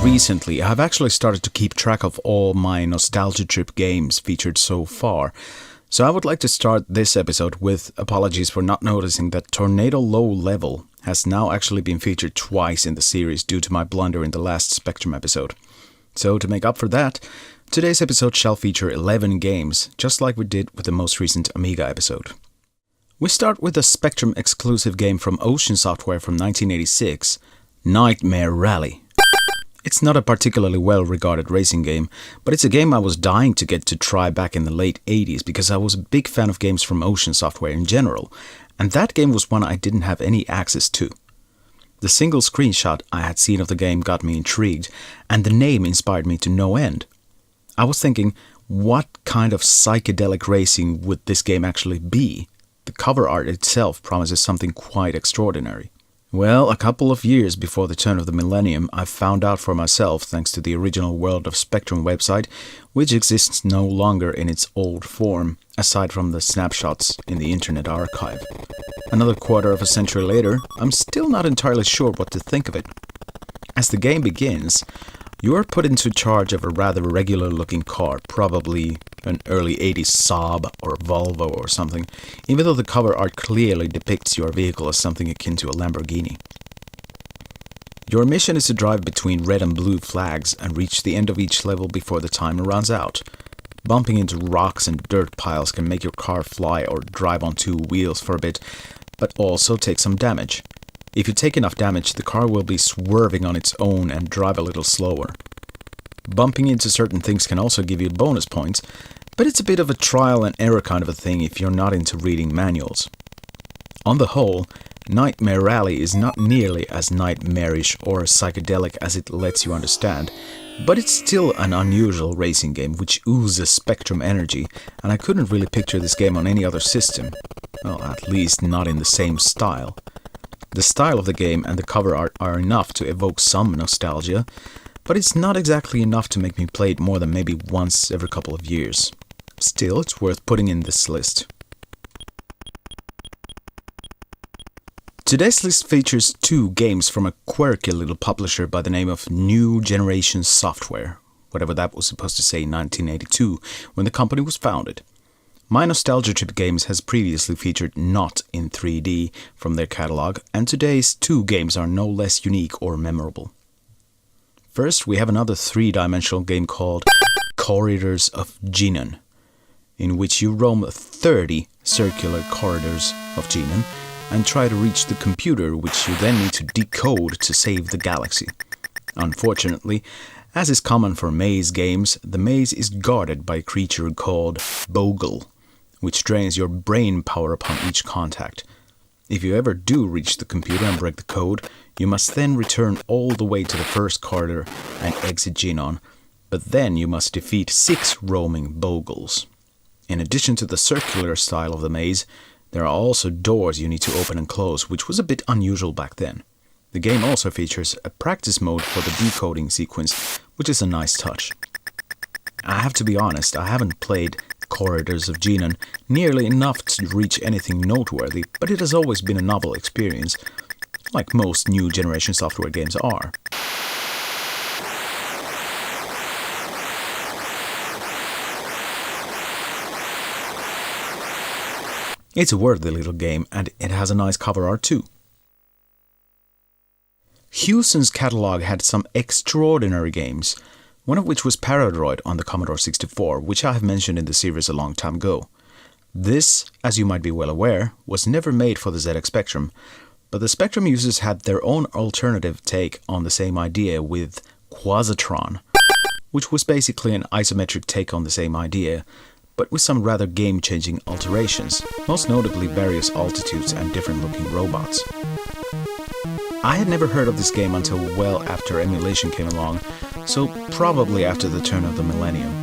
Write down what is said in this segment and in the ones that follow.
recently, I've actually started to keep track of all my nostalgia trip games featured so far. So I would like to start this episode with apologies for not noticing that Tornado Low Level has now actually been featured twice in the series due to my blunder in the last Spectrum episode. So to make up for that, today's episode shall feature 11 games, just like we did with the most recent Amiga episode. We start with a Spectrum exclusive game from Ocean Software from 1986, Nightmare Rally. It's not a particularly well-regarded racing game, but it's a game I was dying to get to try back in the late 80s because I was a big fan of games from Ocean Software in general, and that game was one I didn't have any access to. The single screenshot I had seen of the game got me intrigued, and the name inspired me to no end. I was thinking, what kind of psychedelic racing would this game actually be? The cover art itself promises something quite extraordinary. Well, a couple of years before the turn of the millennium, I found out for myself thanks to the original World of Spectrum website, which exists no longer in its old form, aside from the snapshots in the Internet Archive. Another quarter of a century later, I'm still not entirely sure what to think of it. As the game begins, you are put into charge of a rather regular-looking car, probably an early 80s Saab or Volvo or something, even though the cover art clearly depicts your vehicle as something akin to a Lamborghini. Your mission is to drive between red and blue flags and reach the end of each level before the timer runs out. Bumping into rocks and dirt piles can make your car fly or drive on two wheels for a bit, but also take some damage. If you take enough damage, the car will be swerving on its own and drive a little slower. Bumping into certain things can also give you bonus points, but it's a bit of a trial and error kind of a thing if you're not into reading manuals. On the whole, Nightmare Rally is not nearly as nightmarish or psychedelic as it lets you understand, but it's still an unusual racing game which oozes Spectrum energy, and I couldn't really picture this game on any other system. Well, at least not in the same style. The style of the game and the cover art are enough to evoke some nostalgia, but it's not exactly enough to make me play it more than maybe once every couple of years. Still, it's worth putting in this list. Today's list features two games from a quirky little publisher by the name of New Generation Software, whatever that was supposed to say in 1982, when the company was founded. My Nostalgia Trip Games has previously featured Not in 3D from their catalog, and today's two games are no less unique or memorable. First, we have another three-dimensional game called Corridors of Genon, in which you roam 30 circular corridors of Genon and try to reach the computer, which you then need to decode to save the galaxy. Unfortunately, as is common for maze games, the maze is guarded by a creature called Bogle, which drains your brain power upon each contact. If you ever do reach the computer and break the code, you must then return all the way to the first corridor and exit Genon, but then you must defeat 6 roaming Bogles. In addition to the circular style of the maze, there are also doors you need to open and close, which was a bit unusual back then. The game also features a practice mode for the decoding sequence, which is a nice touch. I have to be honest, I haven't played Corridors of Genon nearly enough to reach anything noteworthy, but it has always been a novel experience, like most New Generation Software games are. It's a worthy little game, and it has a nice cover art too. Hewson's catalog had some extraordinary games, one of which was Paradroid on the Commodore 64, which I have mentioned in the series a long time ago. This, as you might be well aware, was never made for the ZX Spectrum, but the Spectrum users had their own alternative take on the same idea with Quazatron, which was basically an isometric take on the same idea, but with some rather game-changing alterations, most notably various altitudes and different-looking robots. I had never heard of this game until well after emulation came along, so probably after the turn of the millennium.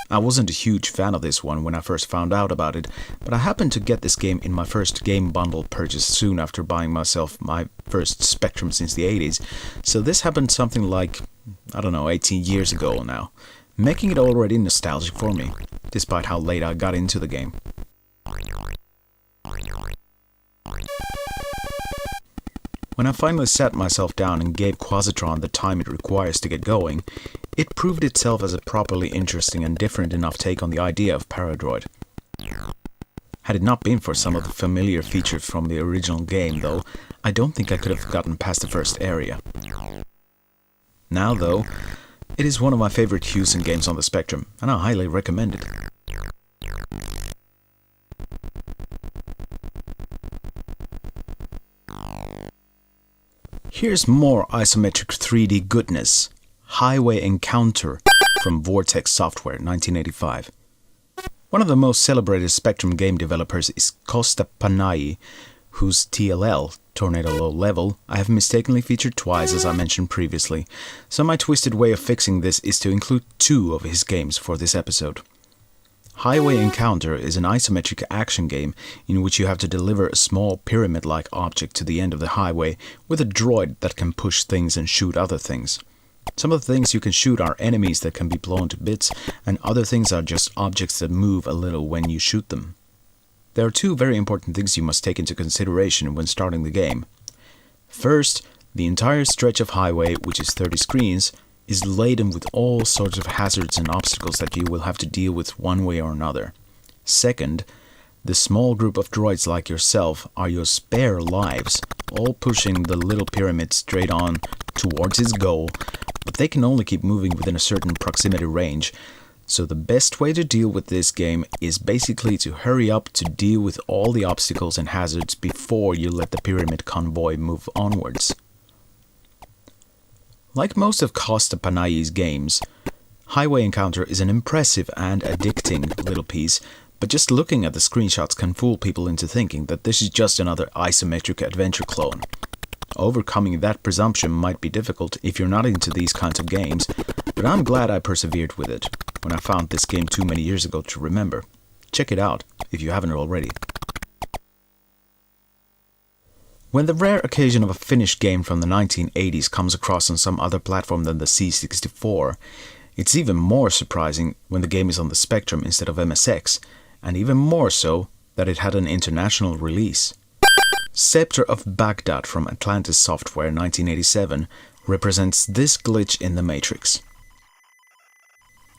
I wasn't a huge fan of this one when I first found out about it, but I happened to get this game in my first game bundle purchase soon after buying myself my first Spectrum since the 80s, so this happened something like, 18 years ago now, making it already nostalgic for me, despite how late I got into the game. When I finally sat myself down and gave Quazatron the time it requires to get going, it proved itself as a properly interesting and different enough take on the idea of Paradroid. Had it not been for some of the familiar features from the original game, though, I don't think I could have gotten past the first area. Now, though, it is one of my favorite Hewson games on the Spectrum, and I highly recommend it. Here's more isometric 3D goodness. Highway Encounter from Vortex Software, 1985. One of the most celebrated Spectrum game developers is Costa Panai, whose TLL, Tornado Low Level, I have mistakenly featured twice as I mentioned previously, so my twisted way of fixing this is to include two of his games for this episode. Highway Encounter is an isometric action game in which you have to deliver a small pyramid-like object to the end of the highway with a droid that can push things and shoot other things. Some of the things you can shoot are enemies that can be blown to bits, and other things are just objects that move a little when you shoot them. There are two very important things you must take into consideration when starting the game. First, the entire stretch of highway, which is 30 screens, is laden with all sorts of hazards and obstacles that you will have to deal with one way or another. Second, the small group of droids like yourself are your spare lives, all pushing the little pyramid straight on towards its goal, but they can only keep moving within a certain proximity range, so the best way to deal with this game is basically to hurry up to deal with all the obstacles and hazards before you let the pyramid convoy move onwards. Like most of Costa Panai's games, Highway Encounter is an impressive and addicting little piece, but just looking at the screenshots can fool people into thinking that this is just another isometric adventure clone. Overcoming that presumption might be difficult if you're not into these kinds of games, but I'm glad I persevered with it when I found this game too many years ago to remember. Check it out if you haven't already. When the rare occasion of a Finnish game from the 1980s comes across on some other platform than the C64, it's even more surprising when the game is on the Spectrum instead of MSX, and even more so that it had an international release. Sceptre of Bagdad from Atlantis Software 1987 represents this glitch in the Matrix.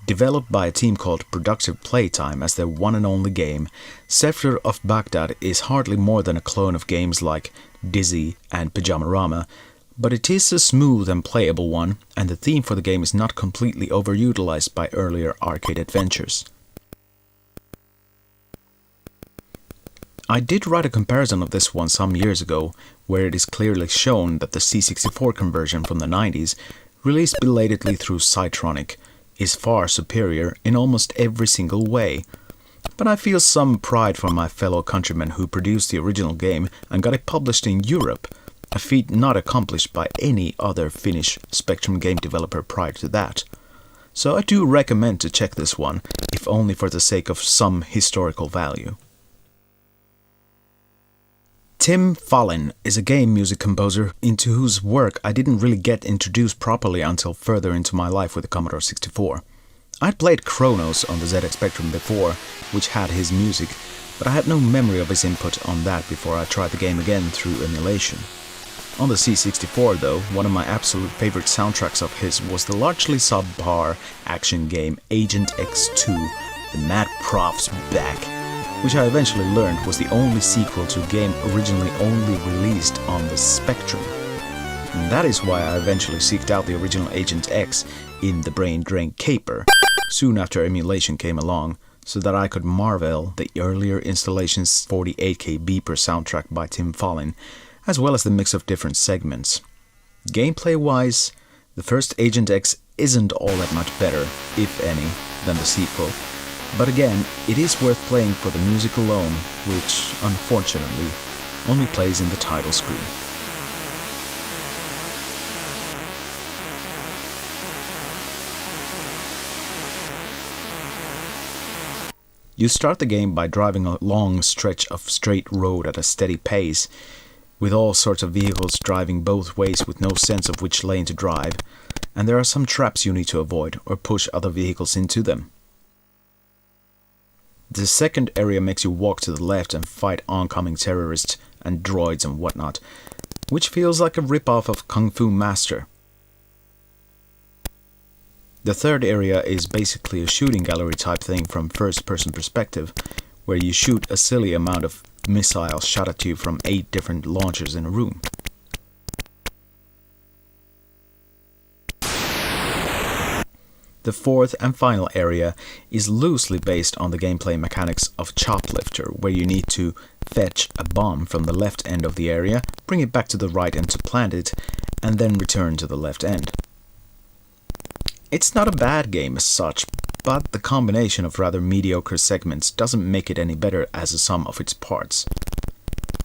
Developed by a team called Productive Playtime as their one and only game, Sceptre of Bagdad is hardly more than a clone of games like Dizzy and Pyjamarama, but it is a smooth and playable one, and the theme for the game is not completely overutilized by earlier arcade adventures. I did write a comparison of this one some years ago, where it is clearly shown that the C64 conversion from the 90s, released belatedly through Cytronic, is far superior in almost every single way. But I feel some pride for my fellow countrymen who produced the original game and got it published in Europe, a feat not accomplished by any other Finnish Spectrum game developer prior to that. So I do recommend to check this one, if only for the sake of some historical value. Tim Follin is a game music composer into whose work I didn't really get introduced properly until further into my life with the Commodore 64. I'd played Chronos on the ZX Spectrum before, which had his music, but I had no memory of his input on that before I tried the game again through emulation. On the C64 though, one of my absolute favorite soundtracks of his was the largely subpar action game Agent X2, The Mad Prof's Back, which I eventually learned was the only sequel to a game originally only released on the Spectrum. And that is why I eventually seeked out the original Agent X in the Brain Drain Caper, soon after emulation came along, so that I could marvel the earlier installation's 48K beeper soundtrack by Tim Follin, as well as the mix of different segments. Gameplay-wise, the first Agent X isn't all that much better, if any, than the sequel, but again, it is worth playing for the music alone, which, unfortunately, only plays in the title screen. You start the game by driving a long stretch of straight road at a steady pace, with all sorts of vehicles driving both ways with no sense of which lane to drive, and there are some traps you need to avoid or push other vehicles into them. The second area makes you walk to the left and fight oncoming terrorists and droids and whatnot, which feels like a rip-off of Kung Fu Master. The third area is basically a shooting gallery type thing from first-person perspective, where you shoot a silly amount of missiles shot at you from 8 different launchers in a room. The fourth and final area is loosely based on the gameplay mechanics of Choplifter, where you need to fetch a bomb from the left end of the area, bring it back to the right end to plant it, and then return to the left end. It's not a bad game as such, but the combination of rather mediocre segments doesn't make it any better as a sum of its parts.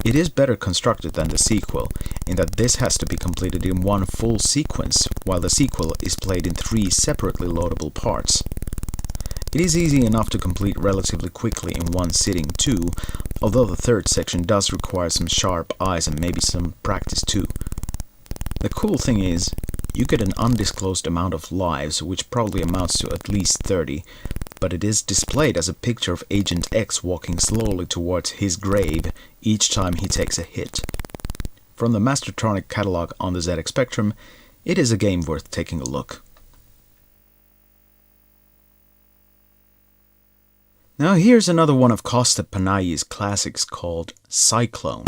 It is better constructed than the sequel, in that this has to be completed in one full sequence, while the sequel is played in 3 separately loadable parts. It is easy enough to complete relatively quickly in one sitting too, although the third section does require some sharp eyes and maybe some practice too. The cool thing is, you get an undisclosed amount of lives, which probably amounts to at least 30, but it is displayed as a picture of Agent X walking slowly towards his grave each time he takes a hit. From the Mastertronic catalog on the ZX Spectrum, it is a game worth taking a look. Now here's another one of Costa Panay's classics called Cyclone,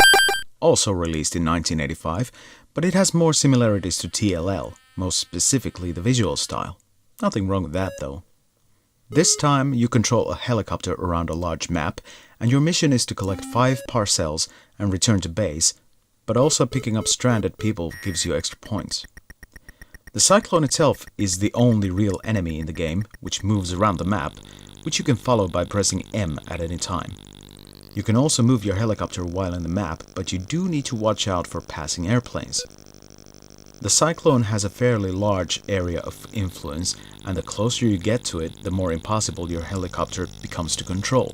also released in 1985, but it has more similarities to TLL, most specifically the visual style. Nothing wrong with that though. This time you control a helicopter around a large map, and your mission is to collect 5 parcels and return to base, but also picking up stranded people gives you extra points. The Cyclone itself is the only real enemy in the game, which moves around the map, which you can follow by pressing M at any time. You can also move your helicopter while in the map, but you do need to watch out for passing airplanes. The Cyclone has a fairly large area of influence, and the closer you get to it, the more impossible your helicopter becomes to control.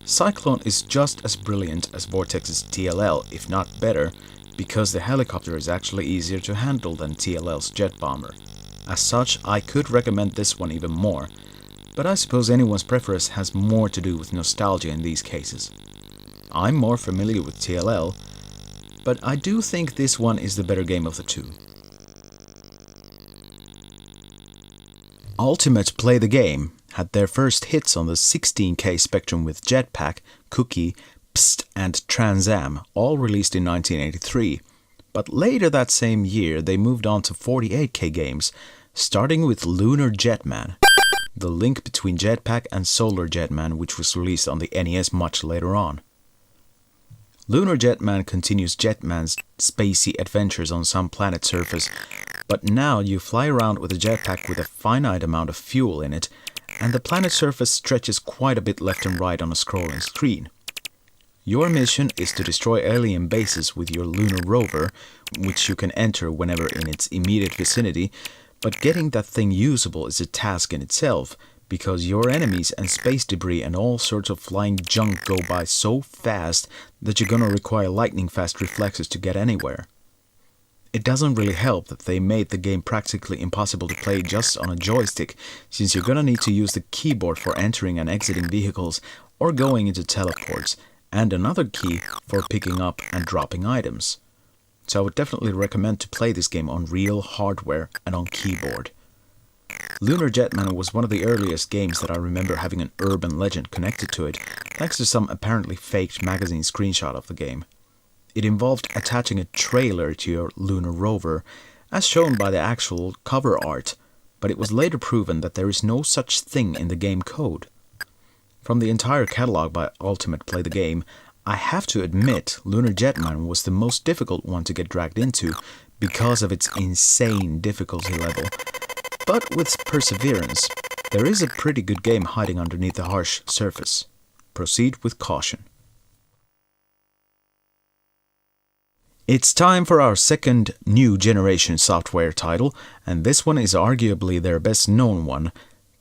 Cyclone is just as brilliant as Vortex's TLL, if not better, because the helicopter is actually easier to handle than TLL's jet bomber. As such, I could recommend this one even more, but I suppose anyone's preference has more to do with nostalgia in these cases. I'm more familiar with TLL, but I do think this one is the better game of the two. Ultimate Play the Game had their first hits on the 16K Spectrum with Jetpack, Cookie, Psst and Trans Am, all released in 1983, but later that same year they moved on to 48K games, starting with Lunar Jetman, the link between Jetpack and Solar Jetman, which was released on the NES much later on. Lunar Jetman continues Jetman's spacey adventures on some planet surface, but now you fly around with a jetpack with a finite amount of fuel in it, and the planet surface stretches quite a bit left and right on a scrolling screen. Your mission is to destroy alien bases with your lunar rover, which you can enter whenever in its immediate vicinity, but getting that thing usable is a task in itself, because your enemies and space debris and all sorts of flying junk go by so fast that you're gonna require lightning-fast reflexes to get anywhere. It doesn't really help that they made the game practically impossible to play just on a joystick, since you're gonna need to use the keyboard for entering and exiting vehicles or going into teleports, and another key for picking up and dropping items. So I would definitely recommend to play this game on real hardware and on keyboard. Lunar Jetman was one of the earliest games that I remember having an urban legend connected to it, thanks to some apparently faked magazine screenshot of the game. It involved attaching a trailer to your lunar rover, as shown by the actual cover art, but it was later proven that there is no such thing in the game code. From the entire catalog by Ultimate Play the Game, I have to admit Lunar Jetman was the most difficult one to get dragged into because of its insane difficulty level. But with perseverance, there is a pretty good game hiding underneath the harsh surface. Proceed with caution. It's time for our second new generation software title, and this one is arguably their best known one,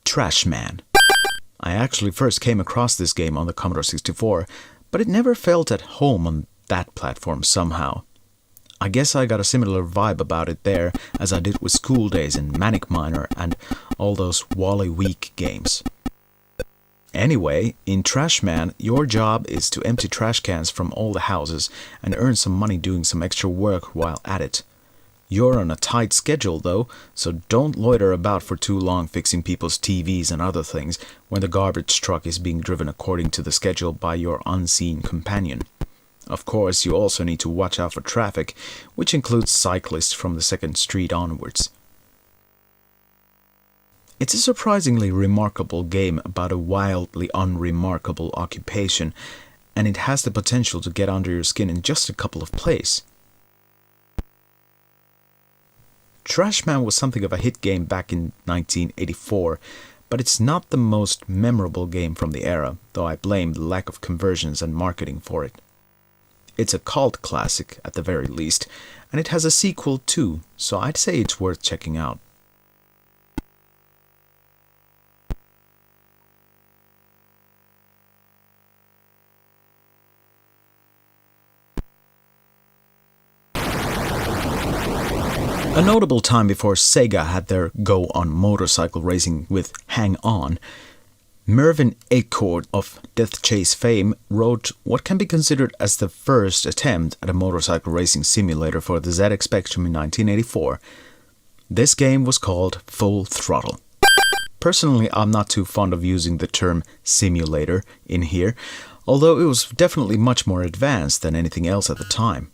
Trashman. I actually first came across this game on the Commodore 64, but it never felt at home on that platform somehow. I guess I got a similar vibe about it there as I did with School Days and Manic Miner and all those Wally Week games. Anyway, in Trashman, your job is to empty trash cans from all the houses and earn some money doing some extra work while at it. You're on a tight schedule though, so don't loiter about for too long fixing people's TVs and other things when the garbage truck is being driven according to the schedule by your unseen companion. Of course, you also need to watch out for traffic, which includes cyclists from the 2nd Street onwards. It's a surprisingly remarkable game about a wildly unremarkable occupation, and it has the potential to get under your skin in just a couple of plays. Trashman was something of a hit game back in 1984, but it's not the most memorable game from the era, though I blame the lack of conversions and marketing for it. It's a cult classic at the very least, and it has a sequel too, so I'd say it's worth checking out. A notable time before Sega had their go on motorcycle racing with Hang On, Mervyn Acord of Death Chase fame wrote what can be considered as the first attempt at a motorcycle racing simulator for the ZX Spectrum in 1984. This game was called Full Throttle. Personally, I'm not too fond of using the term simulator in here, although it was definitely much more advanced than anything else at the time.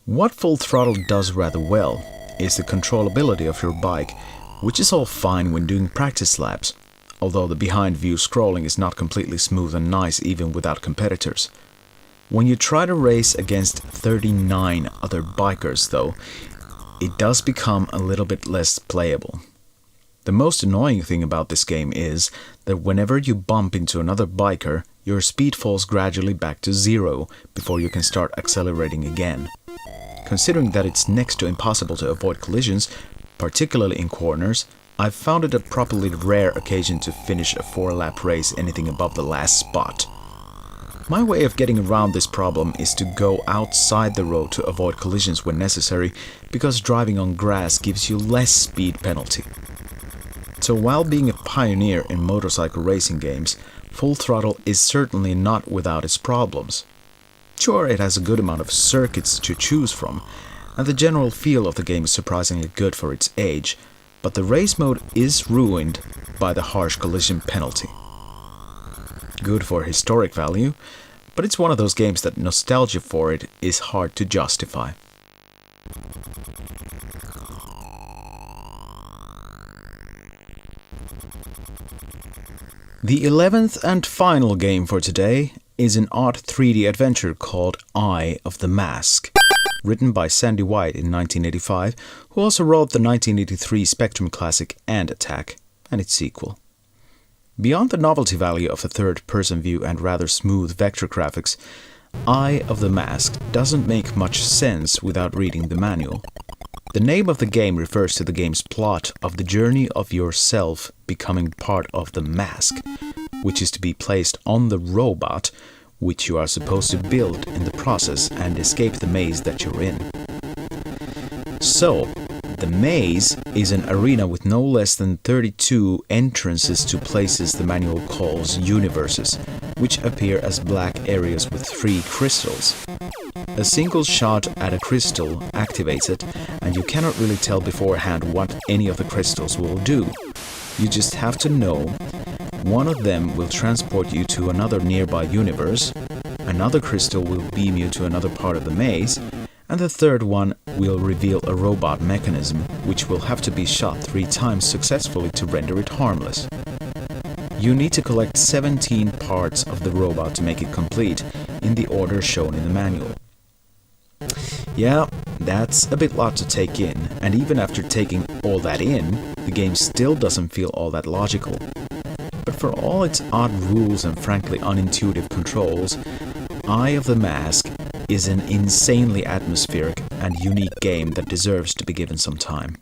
What Full Throttle does rather well is the controllability of your bike, which is all fine when doing practice laps, although the behind-view scrolling is not completely smooth and nice even without competitors. When you try to race against 39 other bikers though, it does become a little bit less playable. The most annoying thing about this game is that whenever you bump into another biker, your speed falls gradually back to 0 before you can start accelerating again. Considering that it's next to impossible to avoid collisions, particularly in corners, I've found it a properly rare occasion to finish a 4-lap race anything above the last spot. My way of getting around this problem is to go outside the road to avoid collisions when necessary, because driving on grass gives you less speed penalty. So while being a pioneer in motorcycle racing games, Full Throttle is certainly not without its problems. Sure, it has a good amount of circuits to choose from, and the general feel of the game is surprisingly good for its age, but the race mode is ruined by the harsh collision penalty. Good for historic value, but it's one of those games that nostalgia for it is hard to justify. The 11th and final game for today is an odd 3D adventure called Eye of the Mask, written by Sandy White in 1985, who also wrote the 1983 Spectrum classic And Attack, and its sequel. Beyond the novelty value of a third-person view and rather smooth vector graphics, Eye of the Mask doesn't make much sense without reading the manual. The name of the game refers to the game's plot of the journey of yourself becoming part of the mask, which is to be placed on the robot, which you are supposed to build in the process and escape the maze that you're in. So, the maze is an arena with no less than 32 entrances to places the manual calls universes, which appear as black areas with 3 crystals. A single shot at a crystal activates it, and you cannot really tell beforehand what any of the crystals will do. You just have to know one of them will transport you to another nearby universe, another crystal will beam you to another part of the maze, and the third one will reveal a robot mechanism, which will have to be shot 3 times successfully to render it harmless. You need to collect 17 parts of the robot to make it complete, in the order shown in the manual. Yeah, that's a bit lot to take in, and even after taking all that in, the game still doesn't feel all that logical. But for all its odd rules and frankly unintuitive controls, Eye of the Mask is an insanely atmospheric and unique game that deserves to be given some time.